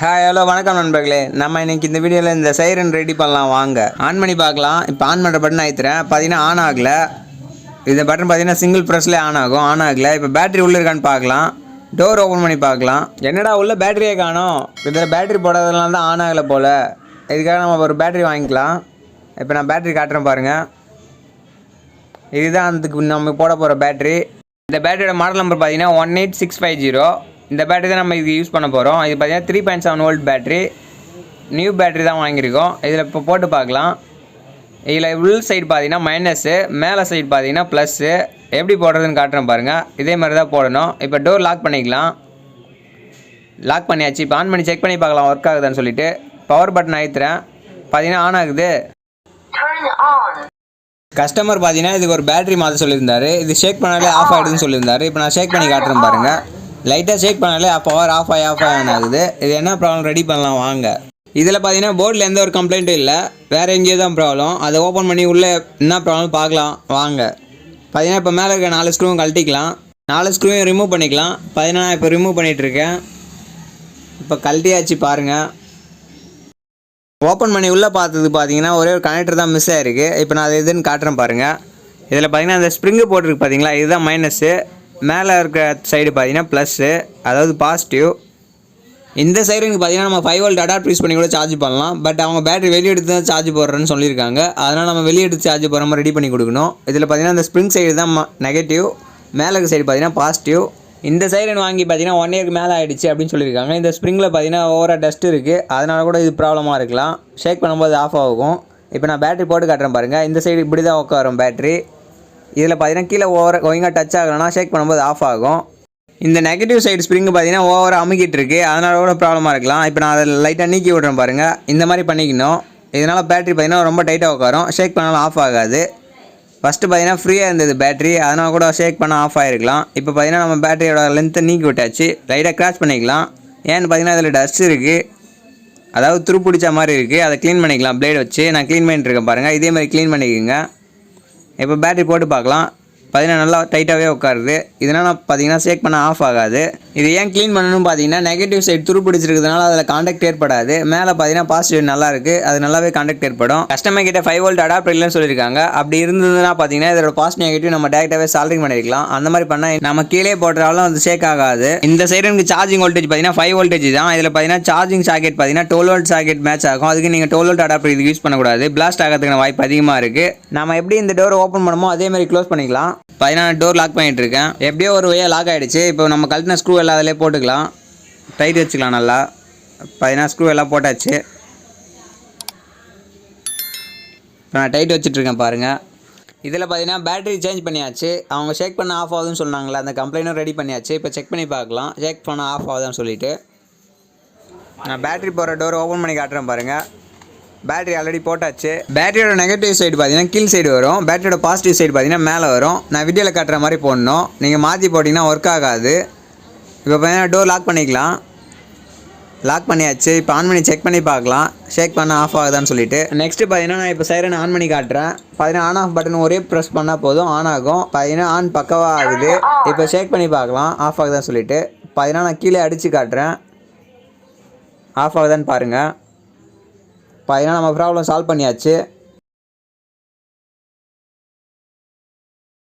Hi hello வணக்கம் நண்பர்களே. நம்ம இன்னைக்கு இந்த வீடியோவில் இந்த சைரன் ரெடி பண்ணலாம் வாங்க. ஆன் பண்ணி பார்க்கலாம். இப்போ ஆன் பண்ணுற பட்டன் ஆயிடுறேன். பார்த்தீங்கன்னா ஆன் ஆகல. இந்த பட்டன் பார்த்தீங்கன்னா சிங்கிள் ப்ரெஸ்லேயே ஆன் ஆகும். ஆன் ஆகலை. இப்போ பேட்டரி உள்ளே இருக்கான்னு பார்க்கலாம். டோர் ஓப்பன் பண்ணி பார்க்கலாம். என்னடா உள்ள பேட்டரியே காணும். இதில் பேட்டரி போடாததுனால தான் ஆன் ஆகலை போல். இதுக்காக நம்ம ஒரு பேட்டரி வாங்கிக்கலாம். இப்போ நான் பேட்டரி காட்டுறேன் பாருங்கள். இதுதான் அதுக்கு நம்ம போட போகிற பேட்டரி. இந்த பேட்டரியோட மாடல் நம்பர் பார்த்தீங்கன்னா 18650. இந்த பேட்டரி தான் நம்ம இதுக்கு யூஸ் பண்ண போகிறோம். இது பார்த்தீங்கன்னா 3.7 வோல்ட் பேட்டரி. நியூ பேட்டரி தான் வாங்கியிருக்கோம். இதில் இப்போ போட்டு பார்க்கலாம். இதில் உள் சைடு பார்த்தீங்கன்னா மைனஸு, மேலே சைடு பார்த்தீங்கன்னா ப்ளஸ்ஸு. எப்படி போடுறதுன்னு காட்டுறேன் பாருங்கள். இதே மாதிரி தான் போடணும். இப்போ டோர் லாக் பண்ணிக்கலாம். லாக் பண்ணியாச்சு. இப்போ ஆன் பண்ணி செக் பண்ணி பார்க்கலாம் ஒர்க் ஆகுதான்னு சொல்லிட்டு. பவர் பட்டன் அழுத்துறேன். பார்த்தீங்கன்னா ஆன் ஆகுது. கஸ்டமர் பார்த்தீங்கன்னா இதுக்கு ஒரு பேட்டரி மாற்ற சொல்லியிருந்தாரு. இது ஷேக் பண்ணாலே ஆஃப் ஆகிடுதுன்னு சொல்லியிருந்தாரு. இப்போ நான் ஷேக் பண்ணி காட்டுறேன் பாருங்கள். லைட்டாக ஷேக் பண்ணாலே பவர் ஆஃப் ஆன் ஆகுது. இது என்ன ப்ராப்ளம் ரெடி பண்ணலாம் வாங்க. இதில் பார்த்தீங்கன்னா போர்டில் எந்த ஒரு கம்ப்ளைண்ட்டும் இல்லை. வேறு எங்கேயோ தான் ப்ராப்ளம். அதை ஓப்பன் பண்ணி உள்ளே என்ன ப்ராப்ளம் பார்க்கலாம் வாங்க. பார்த்தீங்கன்னா இப்போ மேலே இருக்க 4 ஸ்க்ரூவும் கழட்டிக்கலாம். 4 ஸ்க்ரூவையும் ரிமூவ் பண்ணிக்கலாம். பார்த்தீங்கன்னா நான் இப்போ ரிமூவ் பண்ணிகிட்ருக்கேன். இப்போ கழட்டியாச்சு பாருங்கள். ஓப்பன் பண்ணி உள்ளே பார்த்தது பார்த்தீங்கன்னா ஒரே ஒரு கனெக்டர் தான் மிஸ் ஆகிருக்கு. இப்போ நான் அது எதுன்னு காட்டுறேன் பாருங்கள். இதில் பார்த்தீங்கன்னா அந்த ஸ்ப்ரிங்கு போட்டிருக்கு பார்த்தீங்களா, இதுதான் மைனஸு. மேலே இருக்க சைடு பார்த்தீங்கன்னா ப்ளஸ்ஸு, அதாவது பாசிட்டிவ். இந்த சைடுக்கு பார்த்தீங்கன்னா நம்ம 5 வோல்ட் அடாப்டர் யூஸ் பண்ணி கூட சார்ஜ் பண்ணலாம். பட் அவங்க பேட்டரி வெளியே எடுத்து தான் சார்ஜ் போடுறேன்னு சொல்லியிருக்காங்க. அதனால் நம்ம வெளியே எடுத்து சார்ஜ் போகிற மாதிரி ரெடி பண்ணி கொடுக்கணும். இதில் பார்த்தீங்கன்னா இந்த ஸ்ப்ரிங் சைடு தான் நெகட்டிவ், மேலே இருக்க சைடு பார்த்தீங்கன்னா பாசிட்டிவ். இந்த சைடு வாங்கி பார்த்தீங்கன்னா 1 இயருக்கு மேலே ஆகிடுச்சு அப்படின்னு சொல்லியிருக்காங்க. இந்த ஸ்ப்ரிங்கில் பார்த்தீங்கன்னா ஓவராக டஸ்ட் இருக்குது. அதனால கூட இது ப்ராப்ளமாக இருக்கலாம். ஷேக் பண்ணும்போது ஆஃப் ஆகும். இப்போ நான் பேட்டரி போட்டு காட்டுறேன் பாருங்கள். இந்த சைடு இப்படி தான் உட்காரும் பேட்டரி. இதில் பார்த்தீங்கன்னா கீழே ஒழுங்காக டச் ஆகலைன்னா ஷேக் பண்ணும்போது ஆஃப் ஆகும். இந்த நெகட்டிவ் சைடு ஸ்ப்ரிங்கு பார்த்தீங்கன்னா ஓவராக அமுக்கிட்டு இருக்குது. அதனால கூட ப்ராப்ளமாக இருக்கலாம். இப்போ நான் அதை லைட்டாக நீக்கி விட்றேன் பாருங்கள். இந்த மாதிரி பண்ணிக்கணும். இதனால் பேட்டரி பார்த்தீங்கன்னா ரொம்ப டைட்டாக உட்காரும். ஷேக் பண்ணாலும் ஆஃப் ஆகாது. ஃபஸ்ட்டு பார்த்தீங்கன்னா ஃப்ரீயாக இருந்தது பேட்டரி. அதனால் கூட ஷேக் பண்ண ஆஃப் ஆகிருக்கலாம். இப்போ பார்த்தீங்கன்னா நம்ம பேட்டரியோட லென்த்தை நீக்கி விட்டாச்சு. லைட்டாக கிராச் பண்ணிக்கலாம். ஏன்னு பார்த்தீங்கன்னா அதில் டஸ்ட் இருக்குது, அதாவது துரு பிடிச்ச மாதிரி இருக்குது. அதை க்ளீன் பண்ணிக்கலாம் ப்ளேட் வச்சு. நான் க்ளீன் பண்ணிட்டுருக்கேன் பாருங்கள். இதே மாதிரி க்ளீன் பண்ணிக்கோங்க. இப்போ பேட்டரி போட்டு பார்க்கலாம். பார்த்தீங்கன்னா நல்லா டைட்டாகவே உட்காருது. இதனால் பார்த்தீங்கன்னா ஷேக் பண்ண ஆஃப் ஆகாது. இது ஏன் க்ளீன் பண்ணணும்னு பார்த்தீங்கன்னா நெகட்டிவ் சைடு துரு பிடிச்சிருக்கிறதுனால அதில் காண்டாக்ட் ஏற்படாது. மேலே பார்த்தீங்கன்னா பாசிட்டிவ் நல்லா இருக்குது, அது நல்லாவே காண்டாக்ட் ஏற்படும். கஸ்டமர் கிட்ட 5 வோல்ட் அடாப்டர் இல்லைன்னு சொல்லியிருக்காங்க. அப்படி இருந்ததுன்னா பார்த்தீங்கன்னா இதோட பாசிட்டிவ் நெகட்டிவ் நம்ம டேரெக்டாகவே சால்ரிங் பண்ணிக்கலாம். அந்த மாதிரி பண்ணால் நம்ம கீழே போட்டாலும் அது ஷேக் ஆகாது. இந்த சைடு எனக்கு சார்ஜிங் வோல்டேஜ் பார்த்தீங்கன்னா 5 வோல்டேஜ் தான். இதில் பார்த்தீங்கன்னா சார்ஜிங் சாக்கெட் பார்த்தீங்கன்னா 12 வோல்ட் சாக்கெட் மேட்ச் ஆகும். அதுக்கு நீங்கள் 12 வோல்ட் அடாப்டர் இது யூஸ் பண்ணக்கூடாது. பிளாஸ்ட் ஆகிறதுக்கான வாய்ப்பு அதிகமாக இருக்குது. நம்ம எப்படி இந்த டோர் ஓப்பன் பண்ணுமோ அதே மாதிரி க்ளோஸ் பண்ணிக்கலாம். பார்த்தீங்கன்னா டோர் லாக் பண்ணிகிட்டு இருக்கேன். எப்படியோ ஒரு வழியாக லாக் ஆகிடுச்சு. இப்போ நம்ம கழட்டின ஸ்க்ரூ எல்லாம் அதிலே போட்டுக்கலாம். டைட் வச்சுக்கலாம் நல்லா. பார்த்தீங்கன்னா ஸ்க்ரூ எல்லாம் போட்டாச்சு. இப்போ நான் டைட் வச்சுட்ருக்கேன் பாருங்கள். இதில் பார்த்தீங்கன்னா பேட்டரி சேஞ்ச் பண்ணியாச்சு. அவங்க ஷேக் பண்ண ஆஃப் ஆகுதுன்னு சொன்னாங்களே, அந்த கம்ப்ளைண்ட்டும் ரெடி பண்ணியாச்சு. இப்போ செக் பண்ணி பார்க்கலாம் ஷேக் பண்ண ஆஃப் ஆகுதுன்னு சொல்லிவிட்டு. நான் பேட்டரி போகிற டோர் ஓப்பன் பண்ணி காட்டுறேன் பாருங்கள். பேட்டரி ஆல்ரெடி போட்டாச்சு. பேட்டரியோட நெகட்டிவ் சைடு பார்த்தீங்கன்னா கீழ் சைடு வரும். பேட்டரியோட பாசிட்டிவ் சைடு பார்த்தீங்கன்னா மேலே வரும். நான் வீடியோவில் காட்டுற மாதிரி போடணும். நீங்கள் மாற்றி போட்டிங்கன்னா ஒர்க் ஆகாது. இப்போ பார்த்தீங்கன்னா டோர் லாக் பண்ணிக்கலாம். லாக் பண்ணியாச்சு. இப்போ ஆன் பண்ணி செக் பண்ணி பார்க்கலாம் ஷேக் பண்ண ஆஃப் ஆகுதான்னு சொல்லிட்டு. நெக்ஸ்ட்டு பார்த்தீங்கன்னா நான் இப்போ சைரன் ஆன் பண்ணி காட்டுறேன். பார்த்தீங்கன்னா ஆன் ஆஃப் பட்டன் ஒரே ப்ரெஸ் பண்ணால் போதும், ஆன் ஆகும். பார்த்தீங்கன்னா ஆன் பக்கவாக ஆகுது. இப்போ ஷேக் பண்ணி பார்க்கலாம் ஆஃப் ஆகுதான்னு சொல்லிட்டு. பார்த்தீங்கன்னா நான் கீழே அடித்து காட்டுறேன். ஆஃப் ஆகுதான்னு பாருங்கள். பார்த்தீங்கன்னா நம்ம ப்ராப்ளம் சால்வ் பண்ணியாச்சு.